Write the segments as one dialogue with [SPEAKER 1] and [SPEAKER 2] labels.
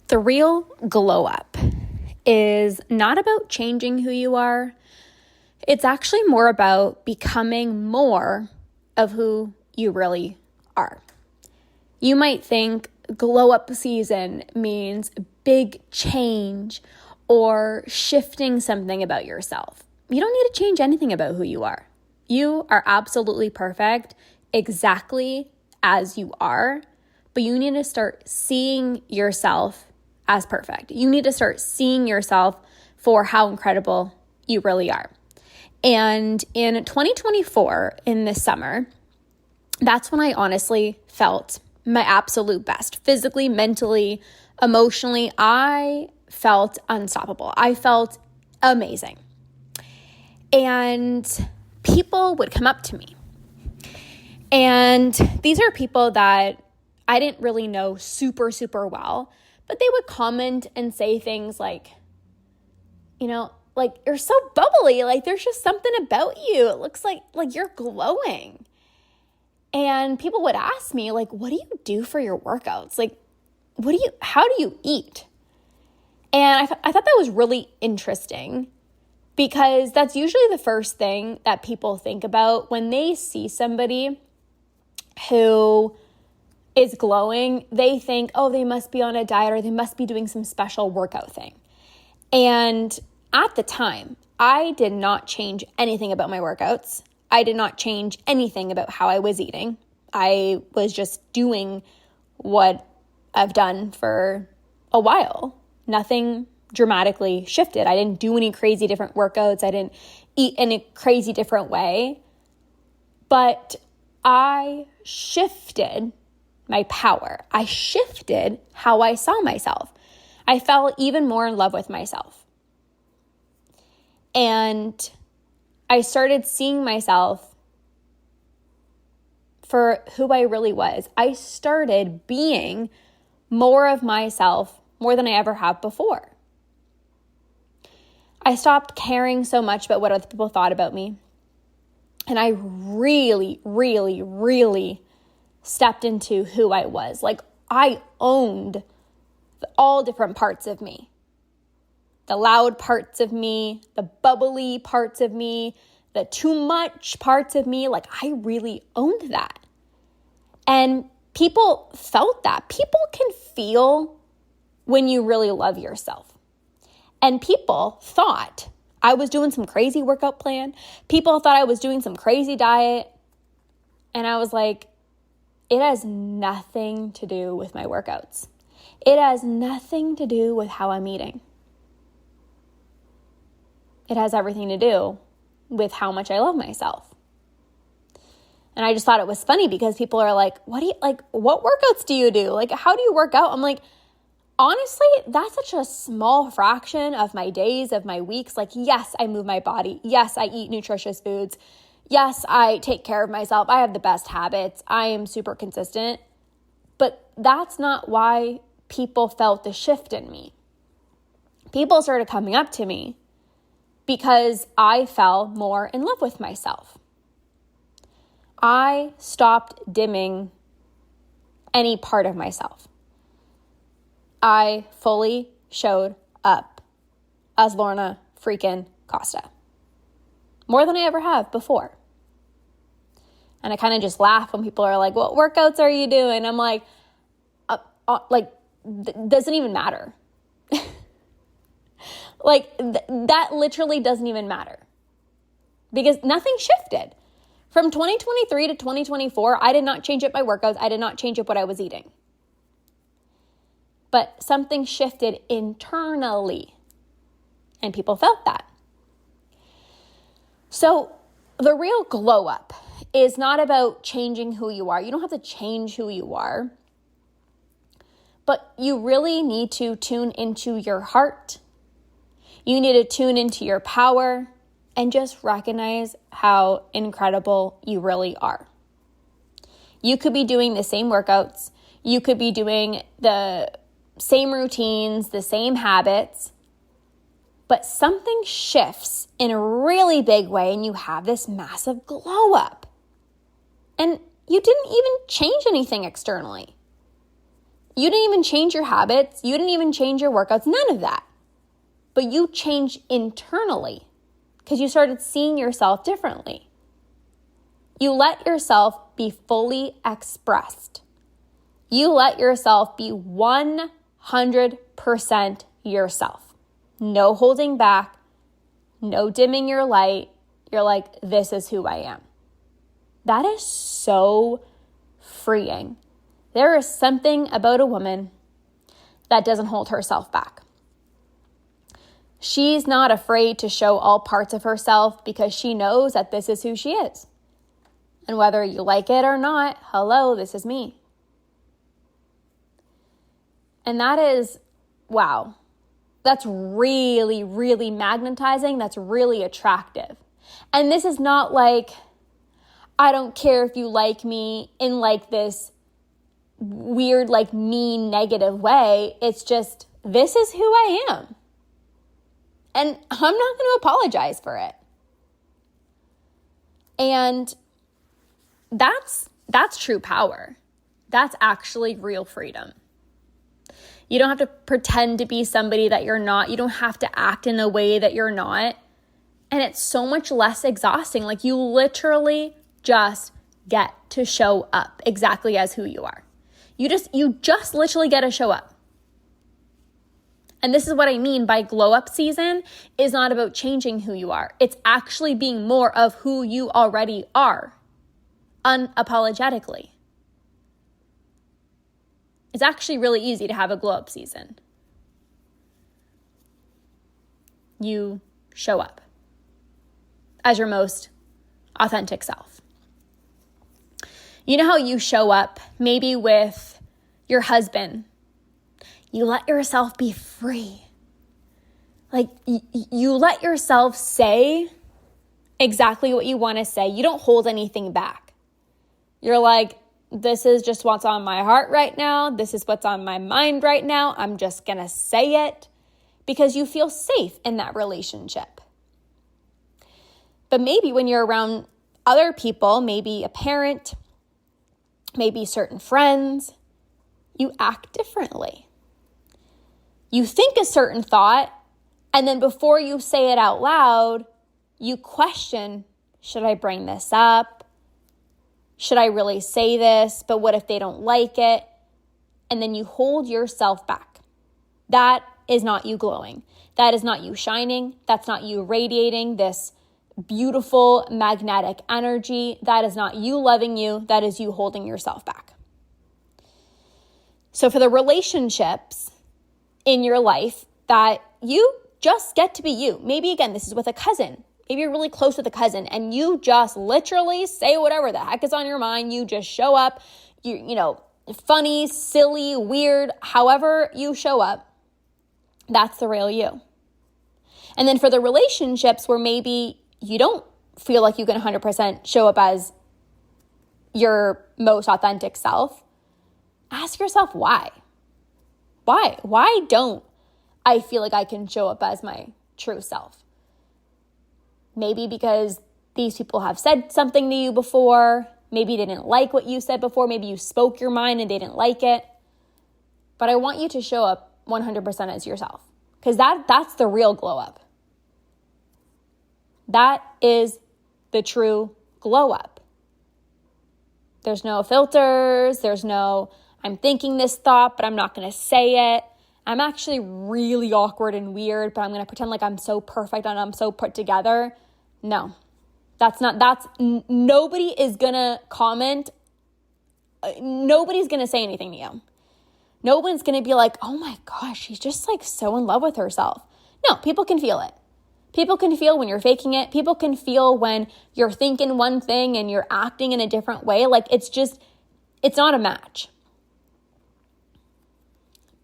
[SPEAKER 1] The real glow up is not about changing who you are. It's actually more about becoming more of who you really are. You might think glow up season means big change or shifting something about yourself. You don't need to change anything about who you are. You are absolutely perfect exactly as you are, but you need to start seeing yourself as perfect. You need to start seeing yourself for how incredible you really are. And in 2024, in the summer, that's when I honestly felt my absolute best. Physically, mentally, emotionally, I felt unstoppable. I felt amazing. And people would come up to me. And these are people that I didn't really know super, super well, but they would comment and say things like, like, you're so bubbly. Like, there's just something about you. It looks like you're glowing. And people would ask me, like, what do you do for your workouts? Like, how do you eat? And I thought that was really interesting because that's usually the first thing that people think about when they see somebody who is glowing. They think, oh, they must be on a diet or they must be doing some special workout thing. And at the time, I did not change anything about my workouts. I did not change anything about how I was eating. I was just doing what I've done for a while. Nothing dramatically shifted. I didn't do any crazy different workouts. I didn't eat in a crazy different way. But I shifted my power. I shifted how I saw myself. I fell even more in love with myself. And I started seeing myself for who I really was. I started being more of myself more than I ever have before. I stopped caring so much about what other people thought about me. And I really, really, really stepped into who I was. Like, I owned all different parts of me. The loud parts of me, the bubbly parts of me, the too much parts of me. Like, I really owned that. And people felt that. People can feel when you really love yourself. And people thought I was doing some crazy workout plan. People thought I was doing some crazy diet. And I was like, it has nothing to do with my workouts. It has nothing to do with how I'm eating. It has everything to do with how much I love myself. And I just thought it was funny because people are like, what workouts do you do? Like, how do you work out? I'm like, honestly, that's such a small fraction of my days, of my weeks. Like, yes, I move my body. Yes, I eat nutritious foods. Yes, I take care of myself. I have the best habits. I am super consistent. But that's not why people felt the shift in me. People started coming up to me because I fell more in love with myself. I stopped dimming any part of myself. I fully showed up as Lorna freaking Costa. More than I ever have before. And I kind of just laugh when people are like, what workouts are you doing? I'm like, doesn't even matter. That literally doesn't even matter. Because nothing shifted. From 2023 to 2024, I did not change up my workouts. I did not change up what I was eating. But something shifted internally. And people felt that. So the real glow up is not about changing who you are. You don't have to change who you are. But you really need to tune into your heart. You need to tune into your power and just recognize how incredible you really are. You could be doing the same workouts. You could be doing the same routines, the same habits, but something shifts in a really big way and you have this massive glow up. And you didn't even change anything externally. You didn't even change your habits. You didn't even change your workouts, none of that. But you changed internally because you started seeing yourself differently. You let yourself be fully expressed. You let yourself be 100% yourself. No holding back, no dimming your light. You're like, this is who I am. That is so freeing. There is something about a woman that doesn't hold herself back. She's not afraid to show all parts of herself because she knows that this is who she is. And whether you like it or not, hello, this is me. And that is, wow, that's really, really magnetizing. That's really attractive. And this is not like, I don't care if you like me in like this weird, like mean, negative way. It's just, this is who I am. And I'm not going to apologize for it. And that's true power. That's actually real freedom. You don't have to pretend to be somebody that you're not. You don't have to act in a way that you're not. And it's so much less exhausting. Like you literally just get to show up exactly as who you are. You just literally get to show up. And this is what I mean by glow up season is not about changing who you are. It's actually being more of who you already are, unapologetically. It's actually really easy to have a glow up season. You show up as your most authentic self. You know how you show up maybe with your husband? You let yourself be free. Like you let yourself say exactly what you want to say. You don't hold anything back. You're like, this is just what's on my heart right now. This is what's on my mind right now. I'm just going to say it because you feel safe in that relationship. But maybe when you're around other people, maybe a parent, maybe certain friends, you act differently. You think a certain thought, and then before you say it out loud, you question, should I bring this up? Should I really say this? But what if they don't like it? And then you hold yourself back. That is not you glowing. That is not you shining. That's not you radiating this beautiful magnetic energy. That is not you loving you. That is you holding yourself back. So for the relationships in your life that you just get to be you. Maybe again, this is with a cousin. Maybe you're really close with a cousin and you just literally say whatever the heck is on your mind. You just show up, you know, funny, silly, weird, however you show up. That's the real you. And then for the relationships where maybe you don't feel like you can 100% show up as your most authentic self, ask yourself why. Why? Why don't I feel like I can show up as my true self? Maybe because these people have said something to you before. Maybe they didn't like what you said before. Maybe you spoke your mind and they didn't like it. But I want you to show up 100% as yourself because that's the real glow up. That is the true glow up. There's no filters. There's no, I'm thinking this thought, but I'm not going to say it. I'm actually really awkward and weird, but I'm going to pretend like I'm so perfect and I'm so put together. No, nobody is going to comment. Nobody's going to say anything to you. No one's going to be like, oh my gosh, she's just like so in love with herself. No, people can feel it. People can feel when you're faking it. People can feel when you're thinking one thing and you're acting in a different way. Like it's not a match.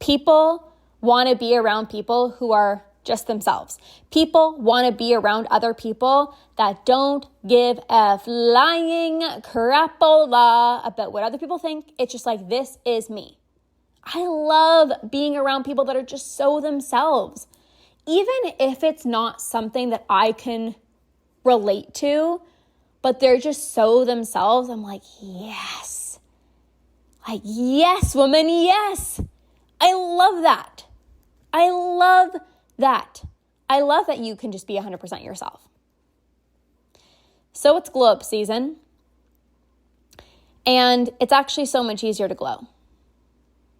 [SPEAKER 1] People want to be around people who are just themselves. People want to be around other people that don't give a flying crapola about what other people think. It's just like, this is me. I love being around people that are just so themselves. Even if it's not something that I can relate to, but they're just so themselves, I'm like, yes. Like, yes, woman, yes. I love that. I love that. I love that you can just be 100% yourself. So it's glow up season. And it's actually so much easier to glow.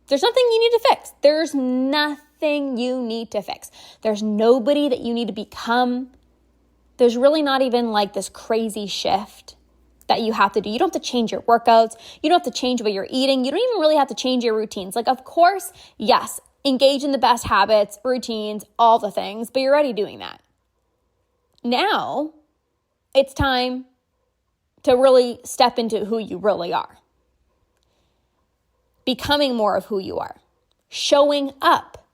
[SPEAKER 1] There's nothing you need to fix. There's nothing you need to fix. There's nobody that you need to become. There's really not even like this crazy shift that you have to do. You don't have to change your workouts. You don't have to change what you're eating. You don't even really have to change your routines. Like, of course, yes, engage in the best habits, routines, all the things, but you're already doing that. Now, it's time to really step into who you really are. Becoming more of who you are. Showing up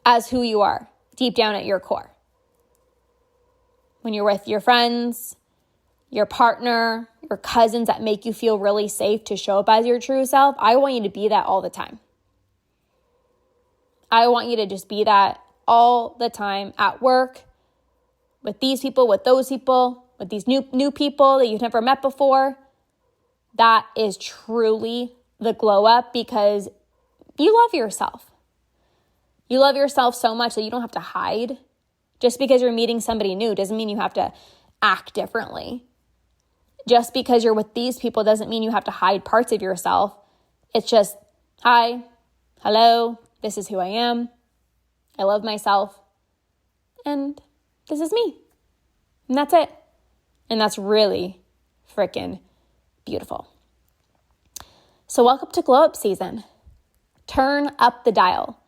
[SPEAKER 1] as who you are deep down at your core. When you're with your friends, your partner, your cousins that make you feel really safe to show up as your true self, I want you to be that all the time. I want you to just be that all the time at work, with these people, with those people, with these new people that you've never met before. That is truly the glow up because you love yourself. You love yourself so much that you don't have to hide. Just because you're meeting somebody new doesn't mean you have to act differently. Just because you're with these people doesn't mean you have to hide parts of yourself. It's just, hi, hello, this is who I am. I love myself. And this is me. And that's it. And that's really freaking beautiful. So welcome to glow up season. Turn up the dial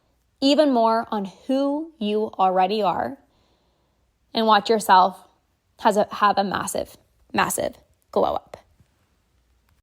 [SPEAKER 1] even more on who you already are and watch yourself have a massive, massive glow up.